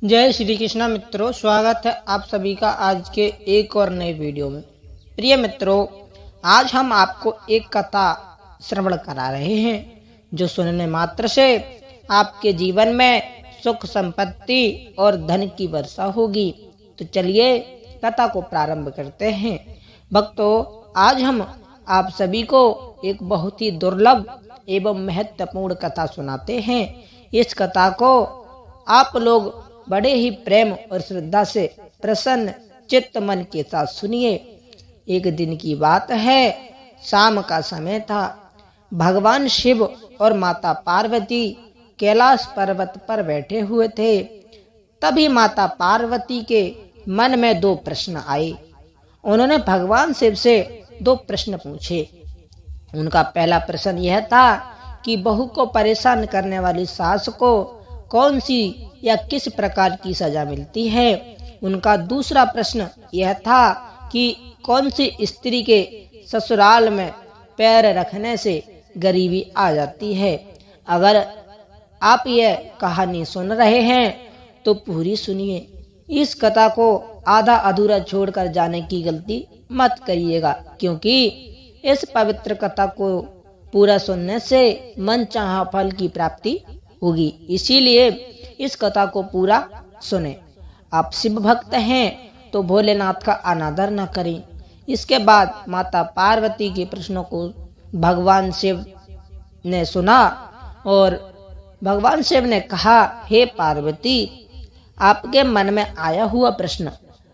जय श्री कृष्णा मित्रों, स्वागत है आप सभी का आज के एक और नए वीडियो में। प्रिय मित्रों, आज हम आपको एक कथा श्रवण करा रहे हैं जो सुनने मात्र से आपके जीवन में सुख संपत्ति और धन की वर्षा होगी। तो चलिए कथा को प्रारंभ करते हैं। भक्तों, आज हम आप सभी को एक बहुत ही दुर्लभ एवं महत्वपूर्ण कथा सुनाते हैं। इस कथा को आप लोग बड़े ही प्रेम और श्रद्धा से प्रसन्न चित्त मन के साथ सुनिए। एक दिन की बात है, शाम का समय था। भगवान शिव और माता पार्वती कैलाश पर्वत पर बैठे हुए थे। तभी माता पार्वती के मन में दो प्रश्न आए। उन्होंने भगवान शिव से दो प्रश्न पूछे। उनका पहला प्रश्न यह था कि बहू को परेशान करने वाली सास को कौन सी या किस प्रकार की सजा मिलती है। उनका दूसरा प्रश्न यह था कि कौन सी स्त्री के ससुराल में पैर रखने से गरीबी आ जाती है। अगर आप यह कहानी सुन रहे हैं तो पूरी सुनिए। इस कथा को आधा अधूरा छोड़कर जाने की गलती मत करिएगा, क्योंकि इस पवित्र कथा को पूरा सुनने से मनचाहा फल की प्राप्ति होगी। इसीलिए इस कथा को पूरा सुने। आप शिव भक्त हैं तो भोलेनाथ का अनादर न करें। इसके बाद माता पार्वती के प्रश्नों को भगवान शिव ने सुना और भगवान शिव ने कहा, हे पार्वती, आपके मन में आया हुआ प्रश्न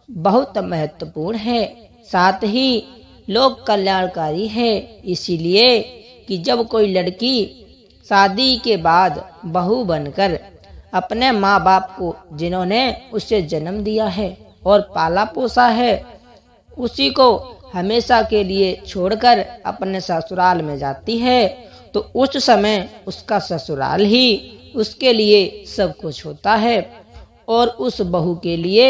बहुत महत्वपूर्ण है, साथ ही लोक कल्याणकारी है। इसीलिए कि जब कोई लड़की शादी के बाद बहू बनकर अपने माँ बाप को, जिन्होंने उसे जन्म दिया है और पाला पोसा है, उसी को हमेशा के लिए छोड़कर अपने ससुराल में जाती है, तो उस समय उसका ससुराल ही उसके लिए सब कुछ होता है और उस बहू के लिए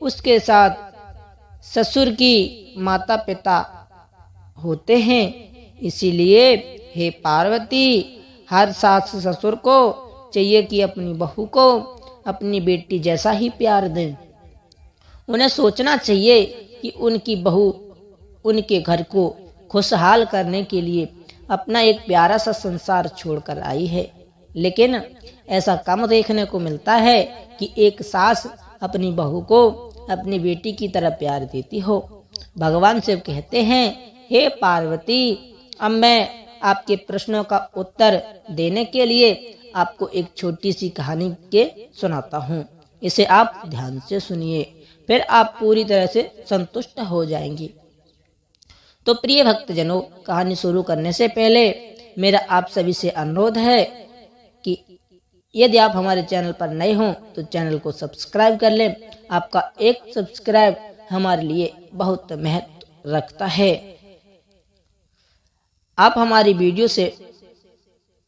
उसके साथ ससुर की माता पिता होते हैं। इसीलिए हे पार्वती, हर सास ससुर को चाहिए कि अपनी बहू को अपनी बेटी जैसा ही प्यार दें। उन्हें सोचना चाहिए कि उनकी बहू उनके घर को खुशहाल करने के लिए अपना एक प्यारा सा संसार छोड़कर आई है। लेकिन ऐसा कम देखने को मिलता है कि एक सास अपनी बहू को अपनी बेटी की तरह प्यार देती हो। भगवान शिव कहते हैं, हे पार्वती, अब मैं आपके प्रश्नों का उत्तर देने के लिए आपको एक छोटी सी कहानी के सुनाता हूँ। इसे आप ध्यान से सुनिए, फिर आप पूरी तरह से संतुष्ट हो जाएंगी। तो प्रिय भक्तजनों, कहानी शुरू करने से पहले मेरा आप सभी से अनुरोध है कि यदि आप हमारे चैनल पर नए हों तो चैनल को सब्सक्राइब कर लें। आपका एक सब्सक्राइब हमारे लिए बहुत महत्व रखता है। आप हमारी वीडियो से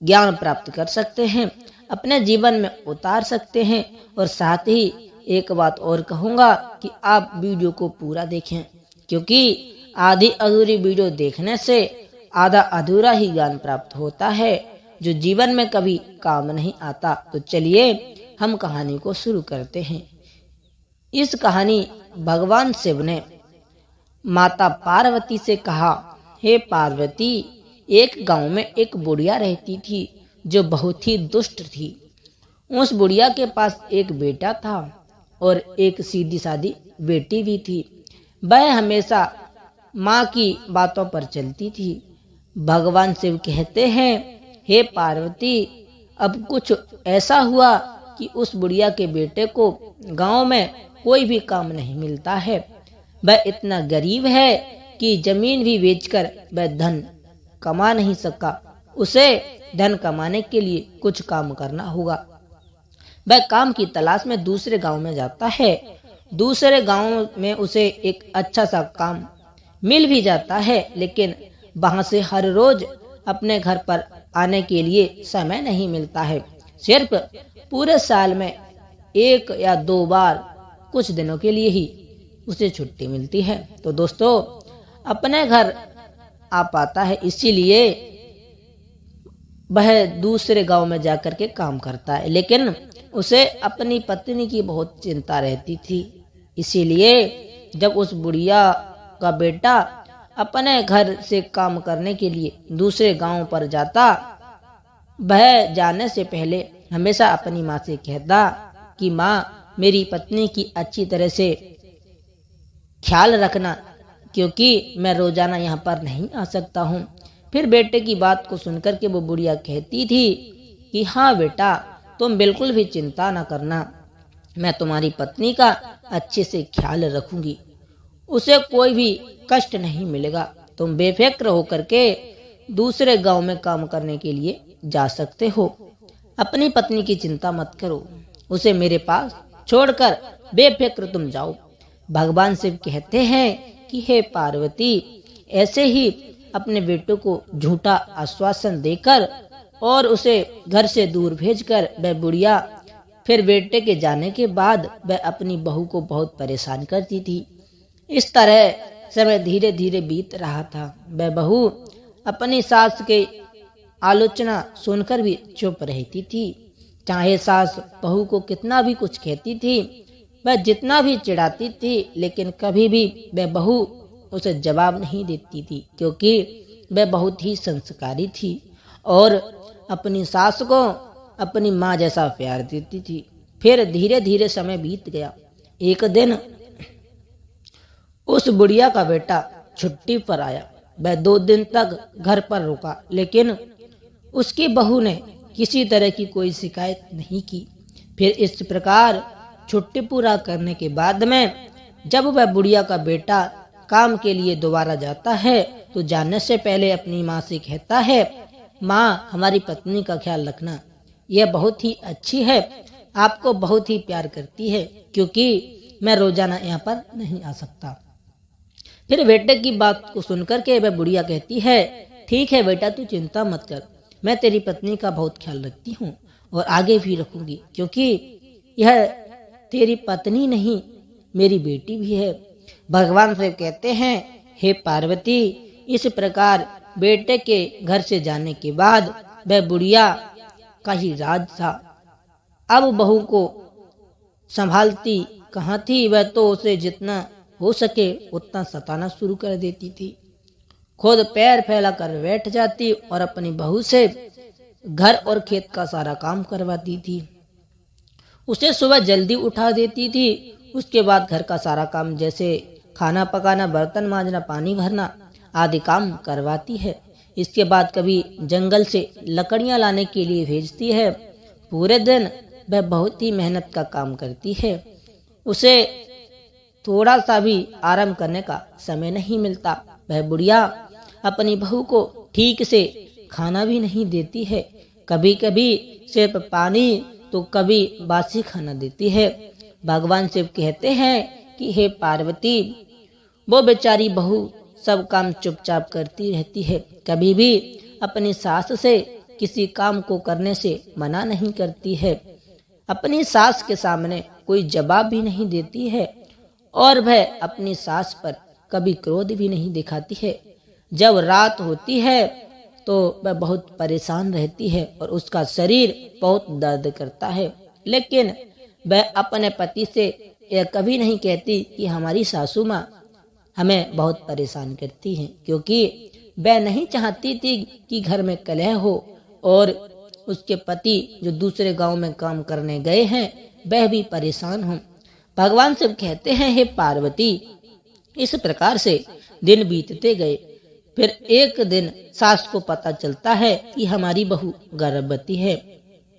ज्ञान प्राप्त कर सकते हैं, अपने जीवन में उतार सकते हैं। और साथ ही एक बात और कहूँगा कि आप वीडियो को पूरा देखें, क्योंकि आधी अधूरी वीडियो देखने से आधा अधूरा ही ज्ञान प्राप्त होता है, जो जीवन में कभी काम नहीं आता। तो चलिए हम कहानी को शुरू करते हैं। इस कहानी भगवान शिव ने माता पार्वती से कहा, हे पार्वती, एक गांव में एक बुढ़िया रहती थी जो बहुत ही दुष्ट थी। उस बुढ़िया के पास एक बेटा था और एक सीधी सादी बेटी भी थी। वह हमेशा माँ की बातों पर चलती थी। भगवान शिव कहते हैं, हे पार्वती, अब कुछ ऐसा हुआ कि उस बुढ़िया के बेटे को गांव में कोई भी काम नहीं मिलता है। वह इतना गरीब है कि जमीन भी बेचकर वह धन कमा नहीं सका। उसे धन कमाने के लिए कुछ काम करना होगा। वह काम की तलाश में दूसरे गांव में जाता है। दूसरे गांव में उसे एक अच्छा सा काम मिल भी जाता है, लेकिन वहां से हर रोज अपने घर पर आने के लिए समय नहीं मिलता है। सिर्फ पूरे साल में एक या दो बार कुछ दिनों के लिए ही उसे छुट्टी मिलती है। तो दोस्तों, अपने घर आ पाता है, इसीलिए वह दूसरे गांव में जाकर के काम करता है। लेकिन उसे अपनी पत्नी की बहुत चिंता रहती थी। इसीलिए जब उस बुढ़िया का बेटा अपने घर से काम करने के लिए दूसरे गांव पर जाता, वह जाने से पहले हमेशा अपनी माँ से कहता कि माँ, मेरी पत्नी की अच्छी तरह से ख्याल रखना, क्योंकि मैं रोजाना यहाँ पर नहीं आ सकता हूँ। फिर बेटे की बात को सुनकर के वो बुढ़िया कहती थी कि हाँ बेटा, तुम बिल्कुल भी चिंता न करना, मैं तुम्हारी पत्नी का अच्छे से ख्याल रखूंगी, उसे कोई भी कष्ट नहीं मिलेगा। तुम बेफिक्र होकर के दूसरे गांव में काम करने के लिए जा सकते हो। अपनी पत्नी की चिंता मत करो, उसे मेरे पास छोड़कर बेफिक्र तुम जाओ। भगवान शिव कहते हैं कि हे पार्वती, ऐसे ही अपने बेटों को झूठा आश्वासन देकर और उसे घर से दूर भेजकर वह बुढ़िया फिर बेटे के जाने के बाद वह अपनी बहू को बहुत परेशान करती थी। इस तरह समय धीरे धीरे बीत रहा था। वह बहू अपनी सास के आलोचना सुनकर भी चुप रहती थी। चाहे सास बहू को कितना भी कुछ कहती थी, वह जितना भी चिढ़ाती थी, लेकिन कभी भी वह बहू उसे जवाब नहीं देती थी, क्योंकि वह बहुत ही संस्कारी थी और अपनी सास को अपनी माँ जैसा प्यार देती थी। फिर धीरे धीरे समय बीत गया। एक दिन उस बुढ़िया का बेटा छुट्टी पर आया। वह 2 दिन तक घर पर रुका, लेकिन उसकी बहू ने किसी तरह की कोई शिकायत नहीं की। फिर इस प्रकार छुट्टी पूरा करने के बाद में जब वह बुढ़िया का बेटा काम के लिए दोबारा जाता है, तो जाने से पहले अपनी माँ से कहता है, माँ, हमारी पत्नी का ख्याल रखना, यह बहुत ही अच्छी है, आपको बहुत ही प्यार करती है, क्योंकि मैं रोजाना यहाँ पर नहीं आ सकता। फिर बेटे की बात को सुनकर के वह बुढ़िया कहती है, ठीक है बेटा, तू चिंता मत कर, मैं तेरी पत्नी का बहुत ख्याल रखती हूँ और आगे भी रखूंगी, क्योंकि यह तेरी पत्नी नहीं, मेरी बेटी भी है। भगवान शिव कहते हैं, हे पार्वती, इस प्रकार बेटे के घर से जाने के बाद वह बुढ़िया का ही राज था। अब बहू को संभालती कहाँ थी, वह तो उसे जितना हो सके उतना सताना शुरू कर देती थी। खुद पैर फैलाकर बैठ जाती और अपनी बहू से घर और खेत का सारा काम करवाती थी। उसे सुबह जल्दी उठा देती थी। उसके बाद घर का सारा काम जैसे खाना पकाना, बर्तन मांजना, पानी भरना आदि काम करवाती है। इसके बाद कभी जंगल से लकड़ियां लाने के लिए भेजती है। पूरे दिन वह बहुत ही मेहनत का काम करती है। उसे थोड़ा सा भी आराम करने का समय नहीं मिलता। वह बुढ़िया अपनी बहू को ठीक से खाना भी नहीं देती है। कभी कभी सिर्फ पानी तो कभी बासी खाना देती है। भगवान शिव कहते हैं कि हे पार्वती, वो बेचारी बहू सब काम चुपचाप करती रहती है, कभी भी अपनी सास से किसी काम को करने से मना नहीं करती है, अपनी सास के सामने कोई जवाब भी नहीं देती है और वह अपनी सास पर कभी क्रोध भी नहीं दिखाती है। जब रात होती है तो वह बहुत परेशान रहती है और उसका शरीर बहुत दर्द करता है, लेकिन वह अपने पति से यह कभी नहीं कहती कि हमारी सासू माँ हमें बहुत परेशान करती हैं, क्योंकि वह नहीं चाहती थी कि घर में कलह हो और उसके पति जो दूसरे गांव में काम करने गए हैं वह भी परेशान हो। भगवान शिव कहते हैं, हे पार्वती, इस प्रकार से दिन बीतते गए। फिर एक दिन सास को पता चलता है कि हमारी बहू गर्भवती है,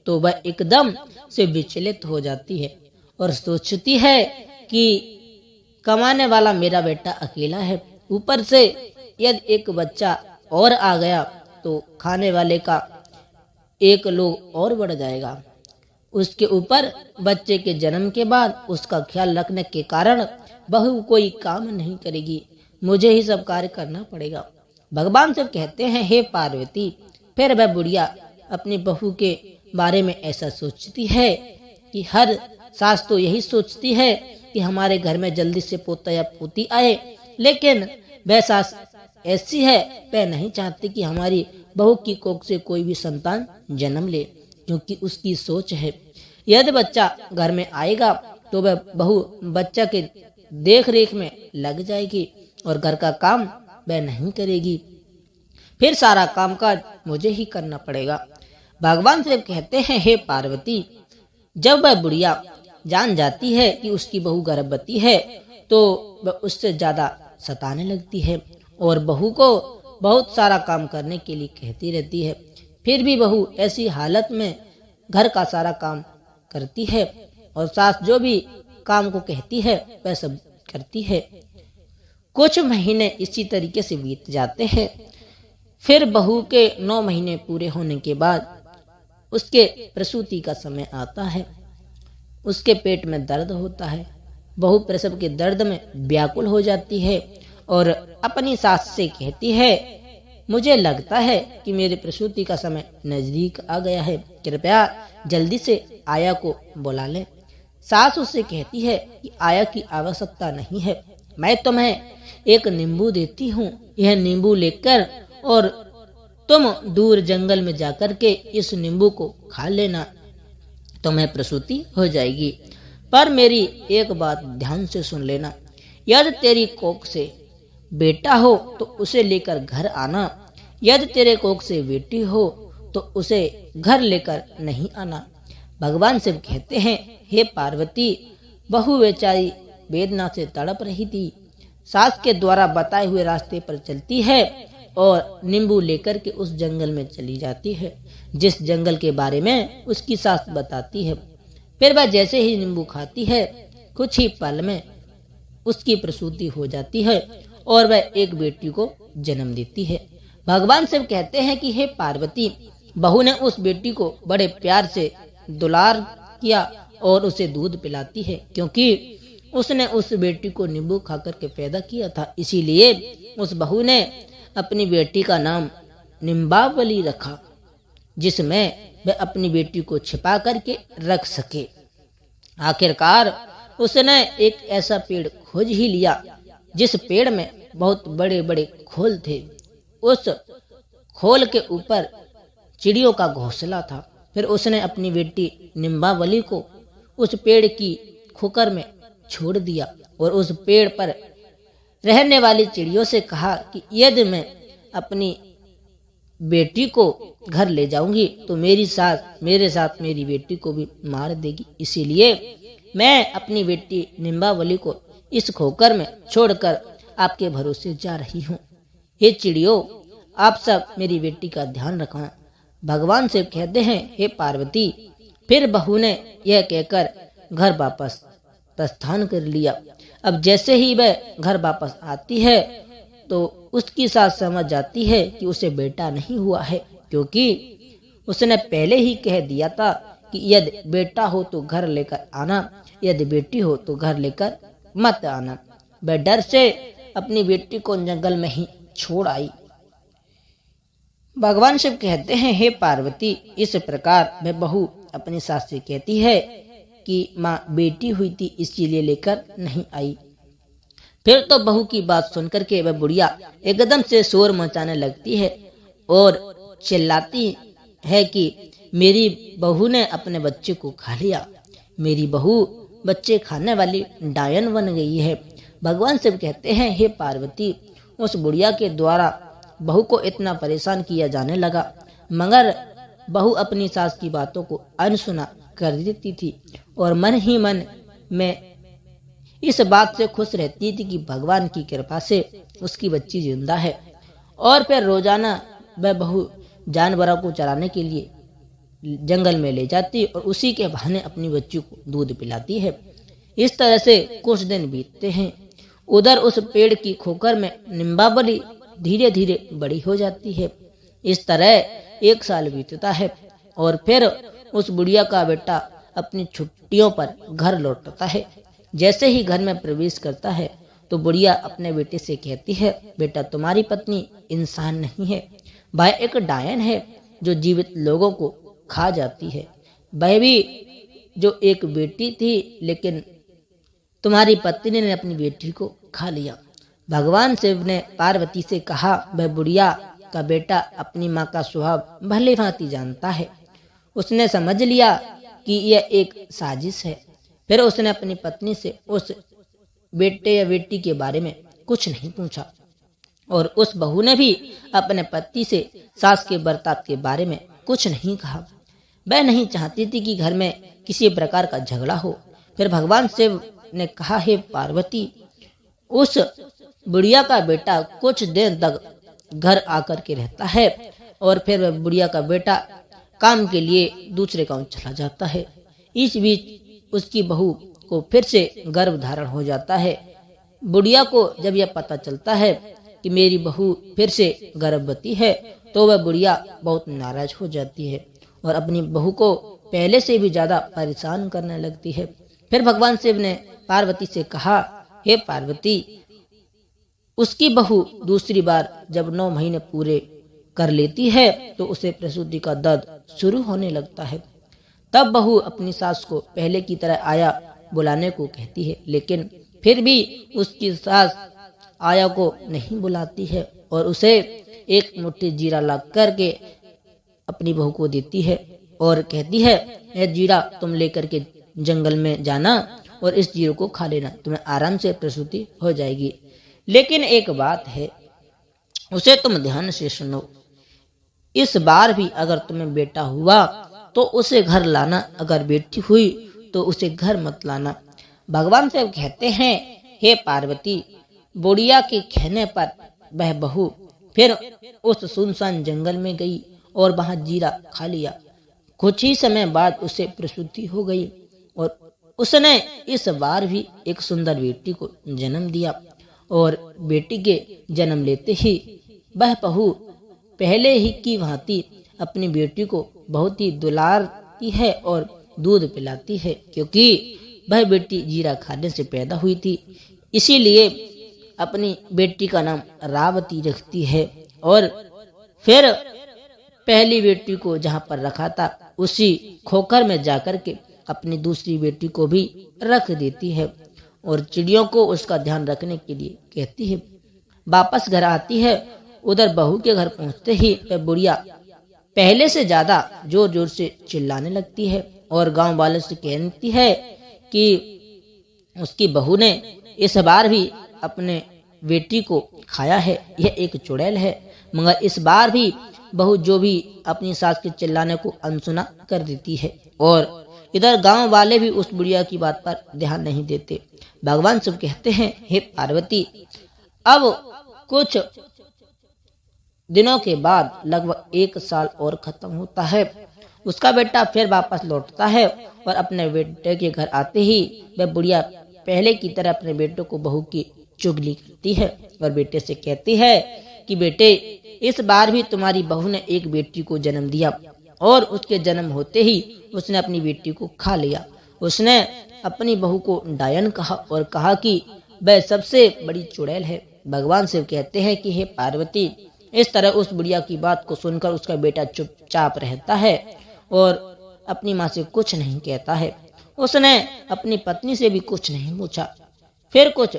तो वह एकदम से विचलित हो जाती है और सोचती है कि कमाने वाला मेरा बेटा अकेला है, ऊपर से यदि एक बच्चा और आ गया तो खाने वाले का एक लोग और बढ़ जाएगा। उसके ऊपर बच्चे के जन्म के बाद उसका ख्याल रखने के कारण बहू कोई काम नहीं करेगी, मुझे ही सब कार्य करना पड़ेगा। भगवान शिव कहते हैं, हे पार्वती, फिर वह बुढ़िया अपनी बहू के बारे में ऐसा सोचती है कि हर सास तो यही सोचती है कि हमारे घर में जल्दी से पोता या पोती आए, लेकिन वह सास ऐसी है, वह नहीं चाहती कि हमारी बहू की कोख से कोई भी संतान जन्म ले, क्योंकि उसकी सोच है यदि बच्चा घर में आएगा तो वह बहू बच्चा के देख रेख में लग जाएगी और घर का काम वह नहीं करेगी, फिर सारा कामकाज मुझे ही करना पड़ेगा। भगवान शिव कहते हैं, हे पार्वती, जब वह बुढ़िया जान जाती है कि उसकी बहू गर्भवती है तो वह उससे ज्यादा सताने लगती है और बहू को बहुत सारा काम करने के लिए कहती रहती है। फिर भी बहू ऐसी हालत में घर का सारा काम करती है और सास जो भी काम को कहती है वह सब करती है। कुछ महीने इसी तरीके से बीत जाते हैं। फिर बहू के 9 महीने पूरे होने के बाद उसके प्रसूति का समय आता है। उसके पेट में दर्द होता है। बहू प्रसव के दर्द में व्याकुल हो जाती है और अपनी सास से कहती है, मुझे लगता है कि मेरे प्रसूति का समय नजदीक आ गया है, कृपया जल्दी से आया को बुला लें। सास उससे कहती है कि आया की आवश्यकता नहीं है, मैं तुम्हें एक नींबू देती हूँ, यह नींबू लेकर और तुम दूर जंगल में जाकर के इस नींबू को खा लेना, तुम्हें प्रसूति हो जाएगी। पर मेरी एक बात ध्यान से सुन लेना, यदि तेरी कोख से बेटा हो तो उसे लेकर घर आना, यदि तेरे कोख से बेटी हो तो उसे घर लेकर नहीं आना। भगवान शिव कहते हैं, हे पार्वती, बहू बेचारी वेदना से तड़प रही थी। सास के द्वारा बताए हुए रास्ते पर चलती है और नींबू लेकर के उस जंगल में चली जाती है, जिस जंगल के बारे में उसकी सास बताती है। फिर वह जैसे ही नींबू खाती है, कुछ ही पल में उसकी प्रसूति हो जाती है और वह एक बेटी को जन्म देती है। भगवान शिव कहते हैं कि हे पार्वती, बहू ने उस बेटी को बड़े प्यार से दुलार किया और उसे दूध पिलाती है, क्योंकि उसने उस बेटी को नींबू खाकर के पैदा किया था। इसीलिए उस बहू ने अपनी बेटी का नाम निम्बावली रखा, जिसमें वह अपनी बेटी को छिपा करके रख सके। आखिरकार उसने एक ऐसा पेड़ खोज ही लिया जिस पेड़ में बहुत बड़े बड़े खोल थे। उस खोल के ऊपर चिड़ियों का घोंसला था। फिर उसने अपनी बेटी निम्बावली को उस पेड़ की खोकर में छोड़ दिया और उस पेड़ पर रहने वाली चिड़ियों से कहा कि यदि मैं अपनी बेटी को घर ले जाऊंगी तो मेरी सास मेरे साथ मेरी बेटी को भी मार देगी, इसीलिए मैं अपनी बेटी निम्बावली को इस खोकर में छोड़कर आपके भरोसे जा रही हूँ। हे चिड़ियों, आप सब मेरी बेटी का ध्यान रखना। भगवान शिव कहते हैं, हे पार्वती, फिर बहू ने यह कहकर घर वापस प्रस्थान कर लिया। अब जैसे ही वह घर वापस आती है तो उसकी सास समझ जाती है कि उसे बेटा नहीं हुआ है, क्योंकि उसने पहले ही कह दिया था कि यदि बेटा हो तो घर लेकर आना, यदि बेटी हो तो घर लेकर मत आना। वह डर से अपनी बेटी को जंगल में ही छोड़ आई। भगवान शिव कहते हैं, हे पार्वती, इस प्रकार वह बहू अपनी सास से कहती है कि माँ बेटी हुई थी इसीलिए लेकर नहीं आई। फिर तो बहू की बात सुनकर के वह बुढ़िया एकदम से शोर मचाने लगती है और चिल्लाती है कि मेरी बहू ने अपने बच्चे को खा लिया, मेरी बहू बच्चे खाने वाली डायन बन गई है। भगवान शिव कहते हैं, हे पार्वती, उस बुढ़िया के द्वारा बहू को इतना परेशान किया जाने लगा, मगर बहू अपनी सास की बातों को अनसुना कर देती थी और मन ही मन में इस बात से खुश रहती थी कि भगवान की कृपा से उसकी बच्ची जिंदा है। और फिर रोजाना वह बहू जानवरों को चराने के लिए जंगल में ले जाती और उसी के बहाने अपनी बच्ची को दूध पिलाती है। इस तरह से कुछ दिन बीतते हैं। उधर उस पेड़ की खोकर में निम्बावली धीरे धीरे बड़ी हो जाती है। इस तरह 1 साल बीतता है और फिर उस बुढ़िया का बेटा अपनी छुट्टियों पर घर लौटता है। जैसे ही घर में प्रवेश करता है तो बुढ़िया अपने बेटे से कहती है, बेटा, तुम्हारी पत्नी इंसान नहीं है, वह एक डायन है जो जीवित लोगों को खा जाती है। वह भी जो एक बेटी थी, लेकिन तुम्हारी पत्नी ने अपनी बेटी को खा लिया। भगवान शिव ने पार्वती से कहा, वह बुढ़िया का बेटा अपनी माँ का स्वभाव भली भांति जानता है। उसने समझ लिया कि यह एक साजिश है। फिर उसने अपनी पत्नी से उस बेटे या बेटी के बारे में कुछ नहीं पूछा और उस बहू ने भी अपने पति से सास के बर्ताव के बारे में कुछ नहीं कहा। वह नहीं चाहती थी कि घर में किसी प्रकार का झगड़ा हो। फिर भगवान शिव ने कहा, हे पार्वती, उस बुढ़िया का बेटा कुछ देर तक घर आकर के रहता है और फिर वह बुढ़िया का बेटा काम के लिए दूसरे गांव चला जाता है। इस बीच उसकी बहू को फिर से गर्भ धारण हो जाता है। बुढ़िया को जब यह पता चलता है कि मेरी बहू फिर से गर्भवती है तो वह बुढ़िया बहुत नाराज हो जाती है और अपनी बहू को पहले से भी ज्यादा परेशान करने लगती है। फिर भगवान शिव ने पार्वती से कहा, हे पार्वती, उसकी बहू दूसरी बार जब 9 महीने पूरे कर लेती है तो उसे प्रसूति का दर्द शुरू होने लगता है। तब बहू अपनी सास को पहले की तरह आया बुलाने को कहती है, लेकिन फिर भी उसकी सास आया को नहीं बुलाती है और उसे एक मुट्ठी जीरा ला करके अपनी बहू को देती है और कहती है, यह जीरा तुम लेकर के जंगल में जाना और इस जीरे को खा लेना, तुम्हें आराम से प्रसूति हो जाएगी। लेकिन एक बात है, उसे तुम ध्यान से सुनो, इस बार भी अगर तुम्हें बेटा हुआ तो उसे घर लाना, अगर बेटी हुई तो उसे घर मत लाना। भगवान शिव कहते हैं, हे पार्वती, बुढ़िया के कहने पर वह बहू फिर उस सुनसान जंगल में गई और वहां जीरा खा लिया। कुछ ही समय बाद उसे प्रसूति हो गई और उसने इस बार भी एक सुंदर बेटी को जन्म दिया और बेटी के जन्म लेते ही वह बहू पहले ही की भांति अपनी बेटी को बहुत ही दुलारती है और दूध पिलाती है, क्योंकि वह बेटी जीरा खाने से पैदा हुई थी। इसीलिए अपनी बेटी का नाम रावती रखती है और फिर पहली बेटी को जहाँ पर रखा था उसी खोखर में जाकर के अपनी दूसरी बेटी को भी रख देती है और चिड़ियों को उसका ध्यान रखने के लिए कहती है। वापस घर आती है। उधर बहू के घर पहुंचते ही वह बुढ़िया पहले से ज्यादा जोर जोर से चिल्लाने लगती है और गांव वालों से कहती है कि उसकी बहू ने इस बार भी अपने बेटी को खाया है, यह एक चुड़ैल है। मगर इस बार भी बहू जो भी अपनी सास के चिल्लाने को अनसुना कर देती है और इधर गांव वाले भी उस बुढ़िया की बात पर ध्यान नहीं देते। भगवान शिव कहते हैं, हे पार्वती, अब कुछ दिनों के बाद लगभग 1 साल और खत्म होता है। उसका बेटा फिर वापस लौटता है और अपने बेटे के घर आते ही वह बुढ़िया पहले की तरह अपने बेटे को बहू की चुगली करती है और बेटे से कहती है कि बेटे, इस बार भी तुम्हारी बहू ने एक बेटी को जन्म दिया और उसके जन्म होते ही उसने अपनी बेटी को खा लिया। उसने अपनी बहू को डायन कहा और कहा कि वह सबसे बड़ी चुड़ैल है। भगवान शिव कहते हैं कि हे पार्वती, इस तरह उस बुढ़िया की बात को सुनकर उसका बेटा चुपचाप रहता है और अपनी माँ से कुछ नहीं कहता है। उसने अपनी पत्नी से भी कुछ नहीं पूछा। फिर कुछ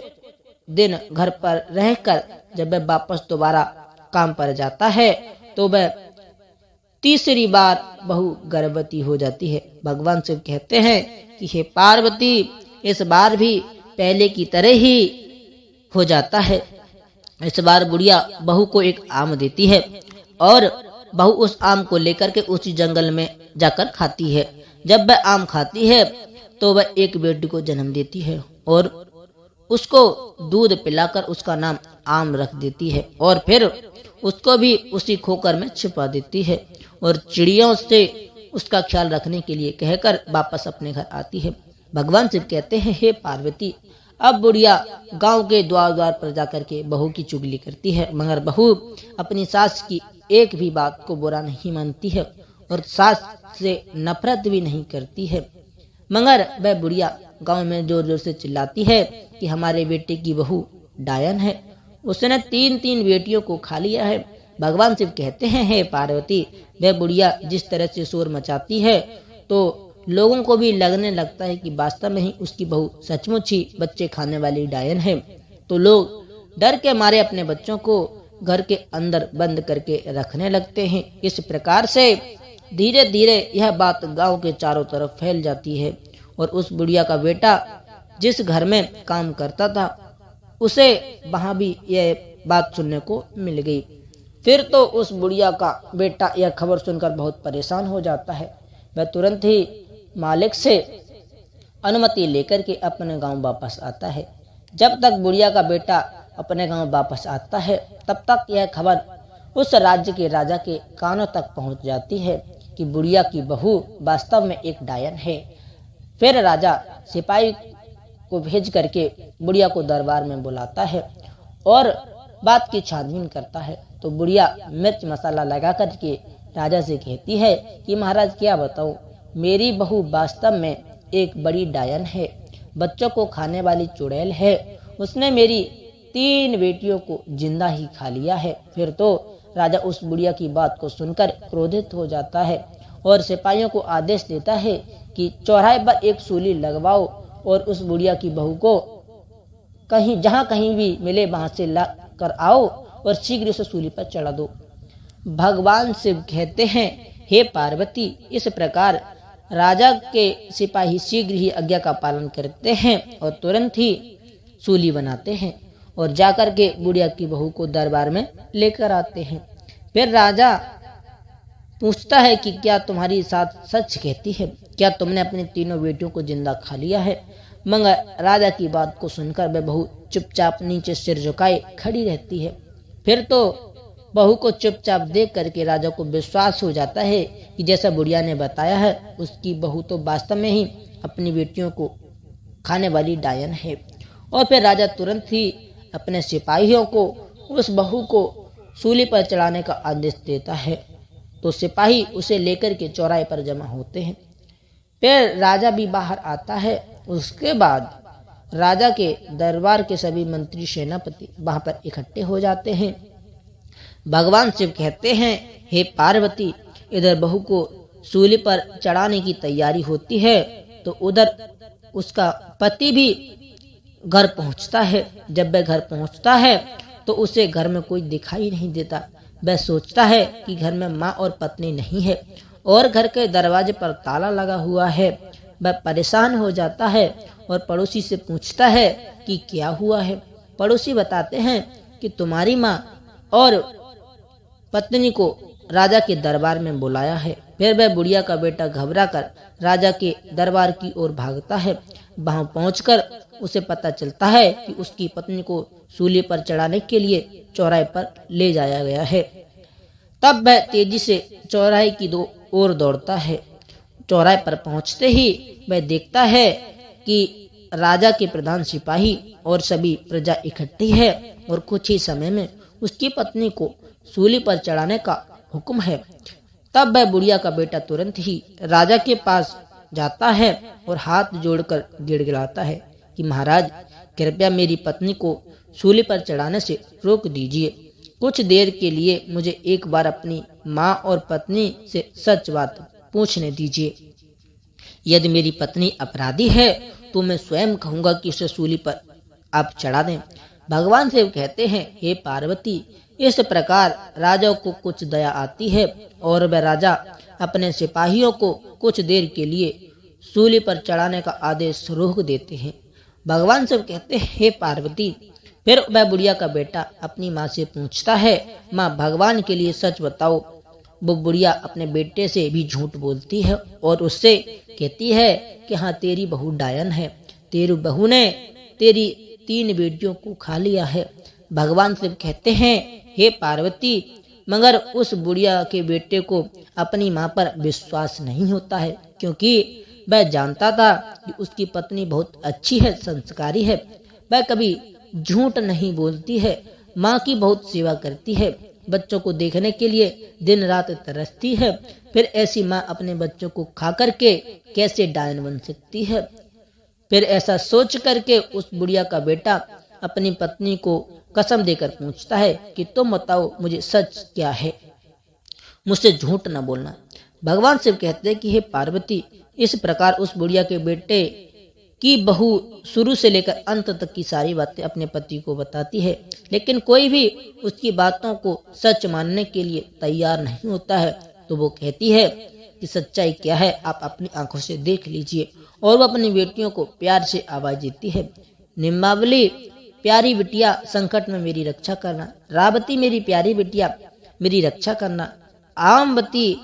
दिन घर पर रहकर जब वह वापस दोबारा काम पर जाता है तो वह तीसरी बार बहू गर्भवती हो जाती है। भगवान शिव कहते हैं कि हे पार्वती, इस बार भी पहले की तरह ही हो जाता है। इस बार बुढ़िया बहू को एक आम देती है और बहू उस आम को लेकर के उसी जंगल में जाकर खाती है। जब वह आम खाती है तो वह एक बेटी को जन्म देती है और उसको दूध पिलाकर उसका नाम आम रख देती है और फिर उसको भी उसी खोकर में छिपा देती है और चिड़ियों से उसका ख्याल रखने के लिए कहकर वापस अपने घर आती है। भगवान शिव कहते हैं, हे पार्वती, अब बुढ़िया गांव के द्वार द्वार पर जाकर के बहू की चुगली करती है, मगर बहू अपनी सास की एक भी बात को बुरा नहीं मानती है और सास से नफरत भी नहीं करती है। मगर वह बुढ़िया गांव में जोर जोर से चिल्लाती है कि हमारे बेटे की बहू डायन है, उसने 3 बेटियों को खा लिया है। भगवान शिव कहते हैं, हे पार्वती, वह बुढ़िया जिस तरह से शोर मचाती है तो लोगों को भी लगने लगता है कि वास्तव में ही उसकी बहू सचमुच ही बच्चे खाने वाली डायन है। तो लोग डर के मारे अपने बच्चों को घर के अंदर बंद करके रखने लगते हैं। इस प्रकार से धीरे धीरे यह बात गांव के चारों तरफ फैल जाती है और उस बुढ़िया का बेटा जिस घर में काम करता था उसे वहां भी यह बात सुनने को मिल गई। फिर तो उस बुढ़िया का बेटा यह खबर सुनकर बहुत परेशान हो जाता है। वह तुरंत ही मालिक से अनुमति लेकर के अपने गांव वापस आता है। जब तक बुढ़िया का बेटा अपने गांव वापस आता है तब तक यह खबर उस राज्य के राजा के कानों तक पहुंच जाती है कि बुढ़िया की बहू वास्तव में एक डायन है। फिर राजा सिपाही को भेज करके बुढ़िया को दरबार में बुलाता है और बात की छानबीन करता है। तो बुढ़िया मिर्च मसाला लगा करके राजा से कहती है कि महाराज क्या बताऊं, मेरी बहू वास्तव में एक बड़ी डायन है, बच्चों को खाने वाली चुड़ैल है। उसने मेरी 3 बेटियों को जिंदा ही खा लिया है। फिर तो राजा उस बुढ़िया की बात को सुनकर क्रोधित हो जाता है और सिपाहियों को आदेश देता है कि चौराहे पर एक सूली लगवाओ और उस बुढ़िया की बहू को जहां कहीं भी मिले वहां से ला कर आओ और शीघ्र उसे सूली पर चढ़ा दो। भगवान शिव कहते हैं, हे पार्वती, इस प्रकार राजा के सिपाही शीघ्र ही आज्ञा का पालन करते हैं और तुरंत ही सूली बनाते हैं और जाकर के बुढ़िया की बहू को दरबार में लेकर आते हैं। फिर राजा पूछता है कि क्या तुम्हारी साथ सच कहती है, क्या तुमने अपनी 3 बेटियों को जिंदा खा लिया है? मगर राजा की बात को सुनकर वह बहू चुपचाप नीचे सिर झुकाए खड़ी रहती है। फिर तो बहू को चुपचाप देख करके राजा को विश्वास हो जाता है कि जैसा बुढ़िया ने बताया है उसकी बहू तो वास्तव में ही अपनी बेटियों को खाने वाली डायन है। और फिर राजा तुरंत ही अपने सिपाहियों को उस बहू को सूली पर चढ़ाने का आदेश देता है। तो सिपाही उसे लेकर के चौराहे पर जमा होते हैं। फिर राजा भी बाहर आता है। उसके बाद राजा के दरबार के सभी मंत्री सेनापति वहां पर इकट्ठे हो जाते हैं। भगवान शिव कहते हैं, हे पार्वती, इधर बहू को सूली पर चढ़ाने की तैयारी होती है तो उधर उसका पति भी घर पहुंचता है। जब वह घर पहुंचता है तो उसे घर में कोई दिखाई नहीं देता। वह सोचता है कि घर में माँ और पत्नी नहीं है और घर के दरवाजे पर ताला लगा हुआ है। वह परेशान हो जाता है और पड़ोसी से पूछता है कि क्या हुआ है। पड़ोसी बताते हैं कि तुम्हारी माँ और पत्नी को राजा के दरबार में बुलाया है। फिर वह बुढ़िया का बेटा घबरा कर राजा के दरबार की ओर भागता है। वहां पहुंचकर उसे पता चलता है कि उसकी पत्नी को सूली पर चढ़ाने के लिए चौराहे पर ले जाया गया है। तब वह तेजी से चौराहे की ओर दौड़ता है। चौराहे पर पहुंचते ही वह देखता है कि राजा के प्रधान सिपाही और सभी प्रजा इकट्ठी है और कुछ ही समय में उसकी पत्नी को सूली पर चढ़ाने का हुक्म है। तब वह बुढ़िया का बेटा तुरंत ही राजा के पास जाता है और हाथ जोड़कर गिड़गिड़ाता है कि महाराज, कृपया मेरी पत्नी को सूली पर चढ़ाने से रोक दीजिए। कुछ देर के लिए मुझे एक बार अपनी माँ और पत्नी से सच बात पूछने दीजिए। यदि मेरी पत्नी अपराधी है तो मैं स्वयं कहूंगा कि उसे सूली पर आप चढ़ा दें। भगवान शिव कहते हैं, हे पार्वती, इस प्रकार राजा को कुछ दया आती है और वह राजा अपने सिपाहियों को कुछ देर के लिए सूली पर चढ़ाने का आदेश रोक देते हैं। भगवान शिव कहते हैं, हे पार्वती, फिर वह बुढ़िया का बेटा अपनी माँ से पूछता है, माँ, भगवान के लिए सच बताओ। वो बुढ़िया अपने बेटे से भी झूठ बोलती है और उससे कहती है कि हाँ, तेरी बहू डायन है, तेरी बहू ने तेरी 3 बेटियों को खा लिया है। भगवान शिव कहते हैं, हे पार्वती, मगर उस बुढ़िया के बेटे को अपनी माँ पर विश्वास नहीं होता है, क्योंकि वह जानता था कि उसकी पत्नी बहुत अच्छी है, संस्कारी है। वह कभी झूठ नहीं बोलती है, माँ की बहुत सेवा करती है, बच्चों को देखने के लिए दिन रात तरसती है। फिर ऐसी माँ अपने बच्चों को खा करके कैसे डायन बन सकती है? फिर ऐसा सोच करके उस बुढ़िया का बेटा अपनी पत्नी को कसम देकर पूछता है कि तुम बताओ, मुझे सच क्या है, मुझसे झूठ न बोलना। भगवान शिव कहते हैं कि हे पार्वती, इस प्रकार उस बुढ़िया के बेटे की बहू शुरू से लेकर अंत तक की सारी बातें अपने पति को बताती है, लेकिन कोई भी उसकी बातों को सच मानने के लिए तैयार नहीं होता है। तो वो कहती है कि सच्चाई क्या है आप अपनी आंखों से देख लीजिए। और वो अपनी बेटियों को प्यार से आवाज देती है, निम्बावली प्यारी बिटिया संकट में मेरी रक्षा करना, रावती मेरी प्यारी बिटिया मेरी रक्षा करना, आमवती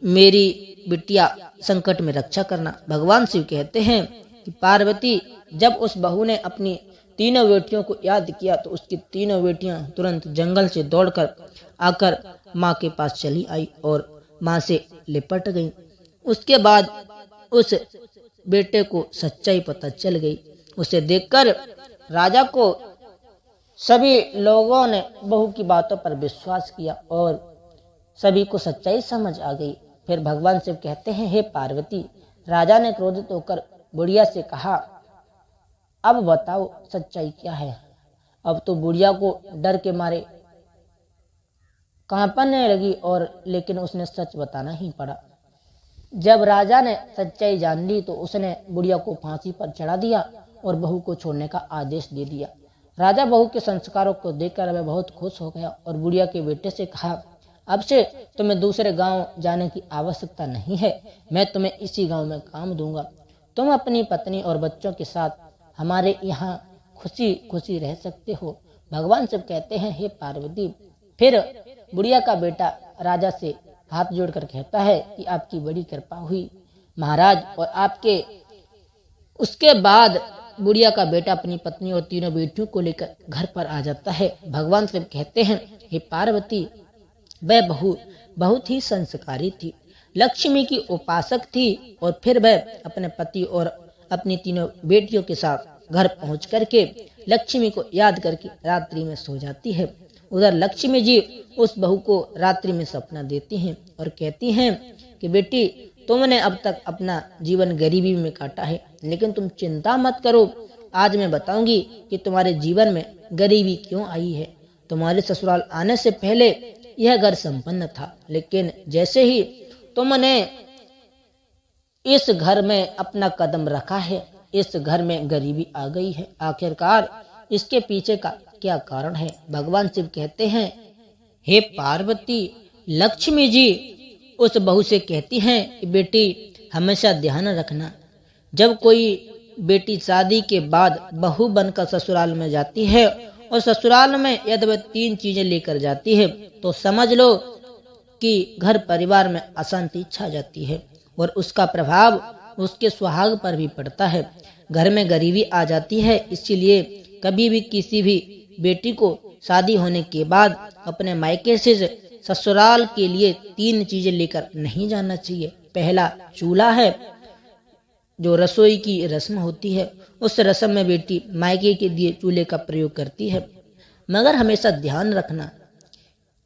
मेरी बिटिया संकट में रक्षा करना। भगवान शिव कहते हैं कि पार्वती जब उस बहू ने अपनी तीनों बेटियों को याद किया तो उसकी तीनों बेटियां तुरंत जंगल से दौड़कर आकर माँ के पास चली आई और माँ से लिपट गई। उसके बाद उस बेटे को सच्चाई पता चल गई। उसे देखकर राजा को सभी लोगों ने बहू की बातों पर विश्वास किया और सभी को सच्चाई समझ आ गई। फिर भगवान शिव कहते हैं, हे पार्वती, राजा ने क्रोधित होकर बुढ़िया से कहा, अब बताओ सच्चाई क्या है। अब तो बुढ़िया को डर के मारे कांपने लगी और लेकिन उसने सच बताना ही पड़ा। जब राजा ने सच्चाई जान ली तो उसने बुढ़िया को फांसी पर चढ़ा दिया और बहू को छोड़ने का आदेश दे दिया। राजा बहू के संस्कारों को देखकर वह बहुत खुश हो गया और बुढ़िया के बेटे से कहा, अब से तुम्हें दूसरे गांव जाने की आवश्यकता नहीं है, मैं तुम्हें इसी गांव में काम दूंगा। तुम अपनी पत्नी और बच्चों के साथ हमारे यहाँ खुशी खुशी रह सकते हो। भगवान शिव कहते हैं, हे पार्वती। फिर बुढ़िया का बेटा राजा से हाथ जोड़कर कहता है कि आपकी बड़ी कृपा हुई महाराज। और आपके उसके बाद बुढ़िया का बेटा अपनी पत्नी और तीनों बेटियों को लेकर घर पर आ जाता है। भगवान शिव कहते हैं, हे पार्वती, वह बहू बहुत ही संस्कारी थी, लक्ष्मी की उपासक थी और फिर वह अपने पति और अपनी तीनों बेटियों के साथ घर पहुंच करके लक्ष्मी को याद करके रात्रि में सो जाती है। उधर लक्ष्मी जी उस बहू को रात्रि में सपना देती हैं और कहती हैं कि बेटी, तुमने अब तक अपना जीवन गरीबी में काटा है, लेकिन तुम चिंता मत करो, आज मैं बताऊंगी कि तुम्हारे जीवन में गरीबी क्यों आई है। तुम्हारे ससुराल आने से पहले यह घर संपन्न था, लेकिन जैसे ही तुमने इस घर में अपना कदम रखा है, इस घर में गरीबी आ गई है। आखिरकार इसके पीछे का क्या कारण है। भगवान शिव कहते हैं, हे पार्वती, लक्ष्मी जी उस बहू से कहती हैं कि बेटी हमेशा ध्यान रखना, जब कोई बेटी शादी के बाद बहू बनकर ससुराल में जाती है और ससुराल में यदि वह 3 चीजें लेकर जाती है तो समझ लो कि घर परिवार में अशांति छा जाती है और उसका प्रभाव उसके सुहाग पर भी पड़ता है। घर में गरीबी आ जाती है। इसीलिए कभी भी किसी भी बेटी को शादी होने के बाद अपने मायके से ससुराल के लिए 3 चीजें लेकर नहीं जाना चाहिए। पहला चूल्हा है, जो रसोई की रस्म होती है। उस रस्म में बेटी मायके के दिए चूल्हे का प्रयोग करती है। मगर हमेशा ध्यान रखना,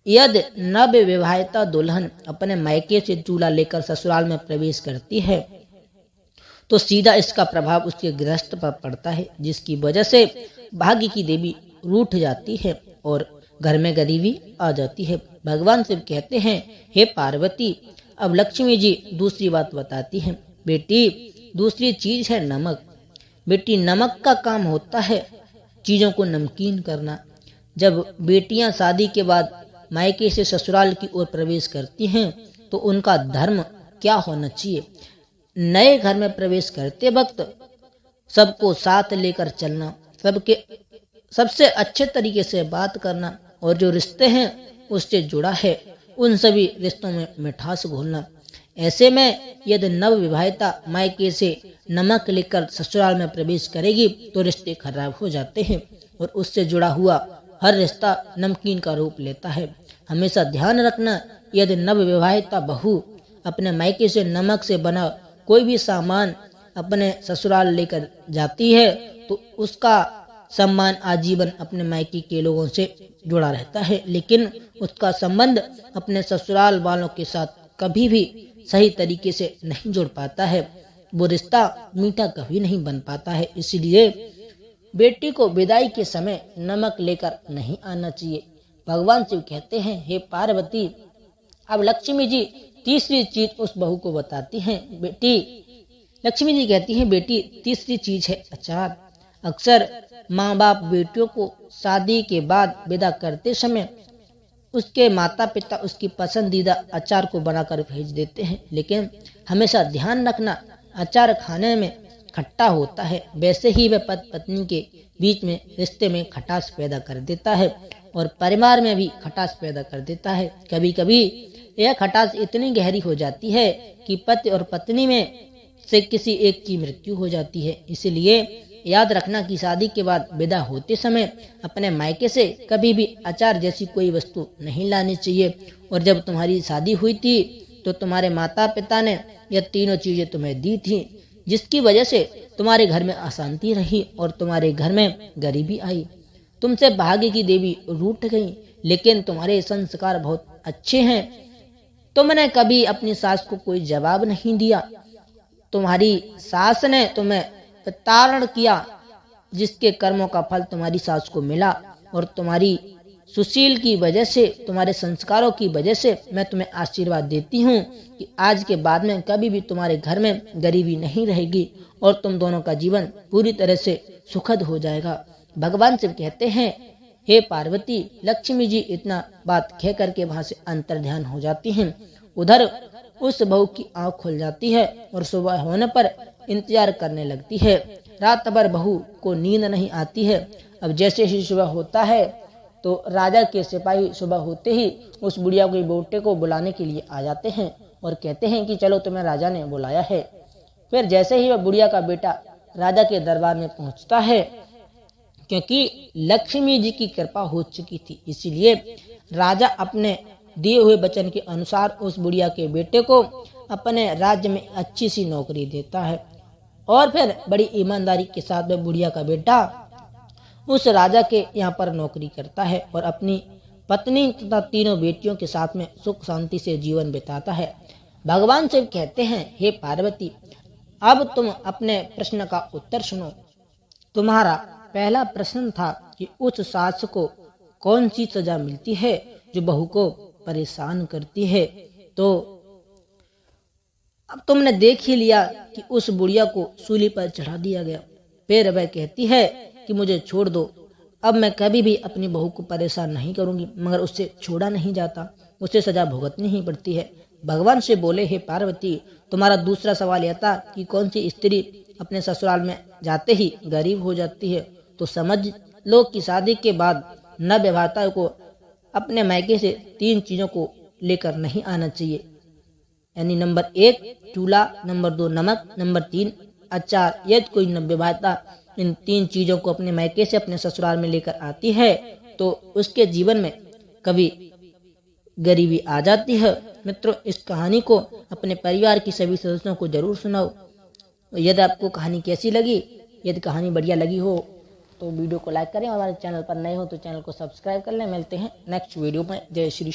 यदि नव विवाहिता दुल्हन अपने मायके से चूल्हा लेकर ससुराल में प्रवेश करती है तो सीधा इसका प्रभाव उसके गृहस्थ पर पड़ता है, जिसकी वजह से भाग्य की देवी रूठ जाती है और घर में गरीबी आ जाती है। भगवान शिव कहते हैं, हे पार्वती, अब लक्ष्मी जी दूसरी बात बताती हैं। बेटी, दूसरी चीज है नमक। बेटी, नमक का काम होता है चीजों को नमकीन करना। जब बेटियां शादी के बाद मायके से ससुराल की ओर प्रवेश करती हैं तो उनका धर्म क्या होना चाहिए। नए घर में प्रवेश करते वक्त सबको साथ लेकर चलना, सबसे अच्छे तरीके से बात करना और जो रिश्ते हैं उससे जुड़ा है उन सभी रिश्तों में मिठास घोलना। ऐसे में यदि नव विवाहिता मायके से नमक लेकर ससुराल में प्रवेश करेगी तो रिश्ते खराब हो जाते हैं और उससे जुड़ा हुआ हर रिश्ता नमकीन का रूप लेता है। हमेशा ध्यान रखना, यदि नव विवाहिता बहू अपने मायके से नमक से बना कोई भी सामान अपने ससुराल लेकर जाती है तो उसका सम्मान आजीवन अपने मायके के लोगों से जुड़ा रहता है, लेकिन उसका संबंध अपने ससुराल वालों के साथ कभी भी सही तरीके से नहीं जुड़ पाता है। वो रिश्ता मीठा कभी नहीं बन पाता है। इसलिए बेटी को विदाई के समय नमक लेकर नहीं आना चाहिए। भगवान शिव कहते हैं, हे पार्वती, अब लक्ष्मी जी तीसरी चीज उस बहू को बताती हैं। बेटी, लक्ष्मी जी कहती हैं, बेटी, तीसरी चीज है अचार। अक्सर माँ बाप बेटियों को शादी के बाद विदा करते समय उसके माता पिता उसकी पसंदीदा अचार को बनाकर भेज देते हैं, लेकिन हमेशा ध्यान रखना अचार खाने में खट्टा होता है, वैसे ही वह पति पत्नी के बीच में रिश्ते में खटास पैदा कर देता है और परिवार में भी खटास पैदा कर देता है। कभी कभी यह खटास इतनी गहरी हो जाती है कि पति और पत्नी में से किसी एक की मृत्यु हो जाती है। इसलिए याद रखना कि शादी के बाद विदा होते समय अपने मायके से कभी भी अचार जैसी कोई वस्तु नहीं लानी चाहिए। और जब तुम्हारी शादी हुई थी तो तुम्हारे माता पिता ने यह तीनों चीजें तुम्हें दी थी, जिसकी वजह से तुम्हारे घर में अशांति रही और तुम्हारे घर में गरीबी आई। तुमसे भाग्य की देवी रूठ गई, लेकिन तुम्हारे संस्कार बहुत अच्छे हैं। तुमने कभी अपनी सास को कोई जवाब नहीं दिया। तुम्हारी सास ने तुम्हें प्रताड़ना किया, जिसके कर्मों का फल तुम्हारी सास को मिला। और तुम्हारी सुशील की वजह से, तुम्हारे संस्कारों की वजह से मैं तुम्हें आशीर्वाद देती हूँ कि आज के बाद में कभी भी तुम्हारे घर में गरीबी नहीं रहेगी और तुम दोनों का जीवन पूरी तरह से सुखद हो जाएगा। भगवान शिव कहते हैं, हे पार्वती, लक्ष्मी जी इतना बात कह करके वहां से अंतर ध्यान हो जाती हैं। उधर उस बहू की आंख खुल जाती है और सुबह होने पर इंतजार करने लगती है। रात भर बहू को नींद नहीं आती है। अब जैसे ही सुबह होता है तो राजा के सिपाही सुबह होते ही उस बुढ़िया के बेटे को बुलाने के लिए आ जाते हैं और कहते हैं कि चलो, तुम्हें राजा ने बुलाया है। फिर जैसे ही वह बुढ़िया का बेटा राजा के दरबार में पहुंचता है, क्योंकि लक्ष्मी जी की कृपा हो चुकी थी, इसीलिए राजा अपने दिए हुए वचन के अनुसार उस बुढ़िया के बेटे को अपने राज्य में अच्छी सी नौकरी देता है। और फिर बड़ी ईमानदारी के साथ वह बुढ़िया का बेटा उस राजा के यहाँ पर नौकरी करता है और अपनी पत्नी तथा तीनों बेटियों के साथ में सुख शांति से जीवन बिताता है। भगवान शिव कहते हैं, हे पार्वती, अब तुम अपने प्रश्न का उत्तर सुनो। तुम्हारा पहला प्रश्न था कि उस सास को कौन सी सजा मिलती है जो बहू को परेशान करती है। तो अब तुमने देख ही लिया कि उस बुढ़िया को सूली पर चढ़ा दिया गया। फिर वह कहती है कि मुझे छोड़ दो, अब मैं कभी भी अपनी बहू को परेशान नहीं करूंगी, मगर उससे छोड़ा नहीं जाता, उसे सजा भुगतनी ही पड़ती है। भगवान से बोले, हे पार्वती, तुम्हारा दूसरा सवाल यह था कि कौन सी स्त्री अपने ससुराल में जाते ही गरीब हो जाती है। तो समझ लो कि शादी के बाद नवविवाहिता को अपने मायके से 3 चीजों को लेकर नहीं आना चाहिए, यानी नंबर 1 चूल्हा, नंबर 2 नमक, नंबर 3 अचार। यदि कोई नवविवाहिता इन 3 चीजों को अपने मायके से अपने ससुराल में लेकर आती है तो उसके जीवन में कभी गरीबी आ जाती है। मित्रों, इस कहानी को अपने परिवार की सभी सदस्यों को जरूर सुनाओ। यदि आपको कहानी कैसी लगी, यदि कहानी बढ़िया लगी हो तो वीडियो को लाइक करें और हमारे चैनल पर नए हो तो चैनल को सब्सक्राइब कर लें। मिलते हैं नेक्स्ट वीडियो में। जय श्री